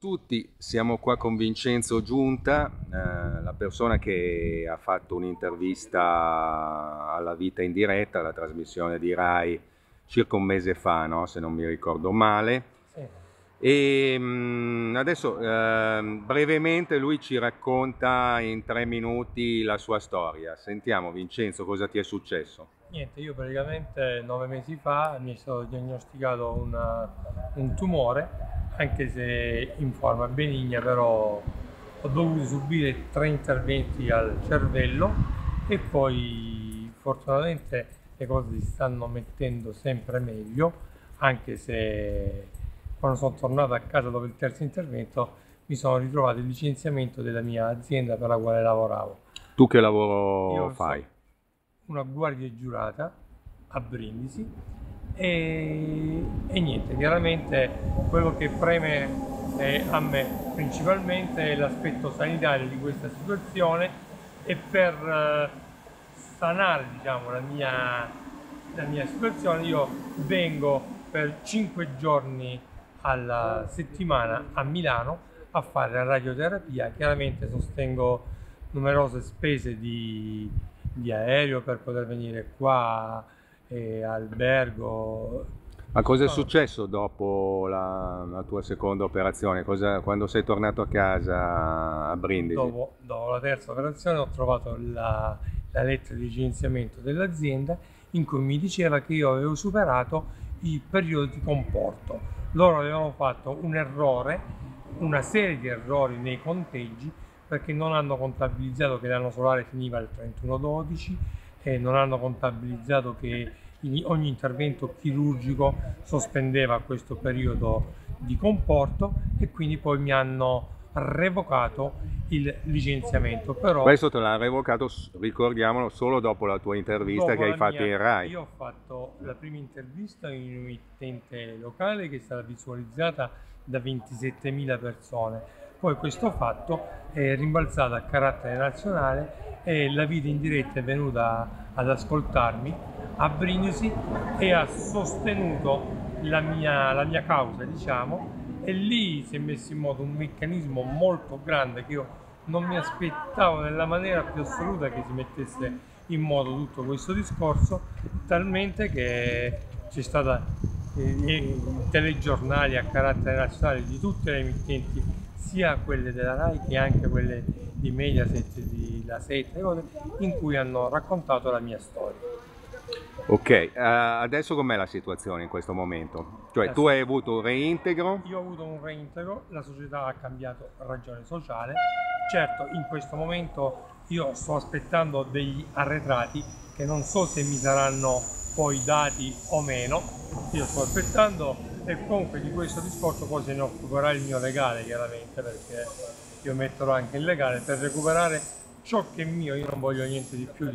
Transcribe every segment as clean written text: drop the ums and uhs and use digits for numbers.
Tutti siamo qua con Vincenzo Giunta, la persona che ha fatto un'intervista alla Vita in diretta, alla trasmissione di Rai circa un mese fa, no? Se non mi ricordo male. Sì. E adesso brevemente lui ci racconta in 3 minuti la sua storia. Sentiamo Vincenzo, cosa ti è successo? Niente, io praticamente 9 mesi fa mi è stato diagnosticato un tumore, anche se in forma benigna, però ho dovuto subire 3 interventi al cervello e poi fortunatamente le cose si stanno mettendo sempre meglio, anche se quando sono tornato a casa dopo il terzo intervento mi sono ritrovato il licenziamento della mia azienda per la quale lavoravo. Tu che lavoro Io fai? so una guardia giurata a Brindisi e niente, chiaramente quello che preme a me principalmente è l'aspetto sanitario di questa situazione e per sanare, diciamo, la mia situazione io vengo per 5 giorni alla settimana a Milano a fare la radioterapia. Chiaramente sostengo numerose spese di aereo per poter venire qua, albergo. Ma cosa è No, successo dopo la tua seconda operazione? Quando sei tornato a casa a Brindisi? dopo la terza operazione ho trovato la lettera di licenziamento dell'azienda in cui mi diceva che io avevo superato il periodo di comporto. Loro avevano fatto un errore, una serie di errori nei conteggi, perché non hanno contabilizzato che l'anno solare finiva il 31/12 e non hanno contabilizzato che ogni intervento chirurgico sospendeva questo periodo di comporto e quindi poi mi hanno revocato il licenziamento. Però Questo te l'ha revocato, ricordiamolo, solo dopo la tua intervista che dopo hai fatto in Rai. io ho fatto la prima intervista in un emittente locale che è stata visualizzata da 27.000 persone. Poi questo fatto è rimbalzato a carattere nazionale e la Vita in diretta è venuta ad ascoltarmi a Brindisi e ha sostenuto la mia causa, diciamo, e lì si è messo in moto un meccanismo molto grande che io non mi aspettavo nella maniera più assoluta che si mettesse in moto tutto questo discorso, talmente che c'è stata i telegiornali a carattere nazionale di tutte le emittenti, sia quelle della Rai che anche quelle di Mediaset, di La Sette, in cui hanno raccontato la mia storia. Ok, adesso com'è la situazione in questo momento? Cioè tu hai avuto un reintegro? Io ho avuto un reintegro, la società ha cambiato ragione sociale. Certo, in questo momento io sto aspettando degli arretrati che non so se mi saranno poi dati o meno. Io sto aspettando e comunque di questo discorso poi se ne occuperà il mio legale, chiaramente, perché io metterò anche il legale per recuperare ciò che è mio. Io non voglio niente di più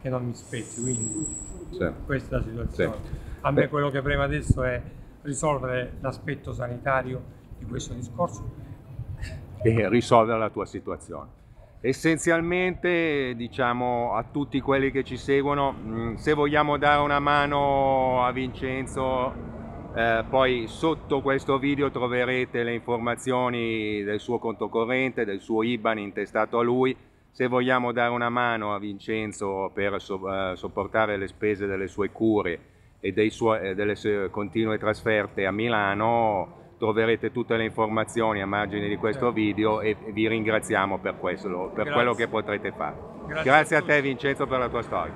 che non mi spetti, quindi Sì. questa è la situazione. Sì. A me Beh, quello che prema adesso è risolvere l'aspetto sanitario di questo discorso. e risolvere la tua situazione. Essenzialmente, diciamo a tutti quelli che ci seguono, se vogliamo dare una mano a Vincenzo, poi sotto questo video troverete le informazioni del suo conto corrente, del suo IBAN intestato a lui. Se vogliamo dare una mano a Vincenzo per sopportare le spese delle sue cure e delle sue continue trasferte a Milano, troverete tutte le informazioni a margine di questo video e vi ringraziamo per questo, per quello che Grazie. potrete fare. Grazie Grazie a a te tutti. Vincenzo per la tua storia.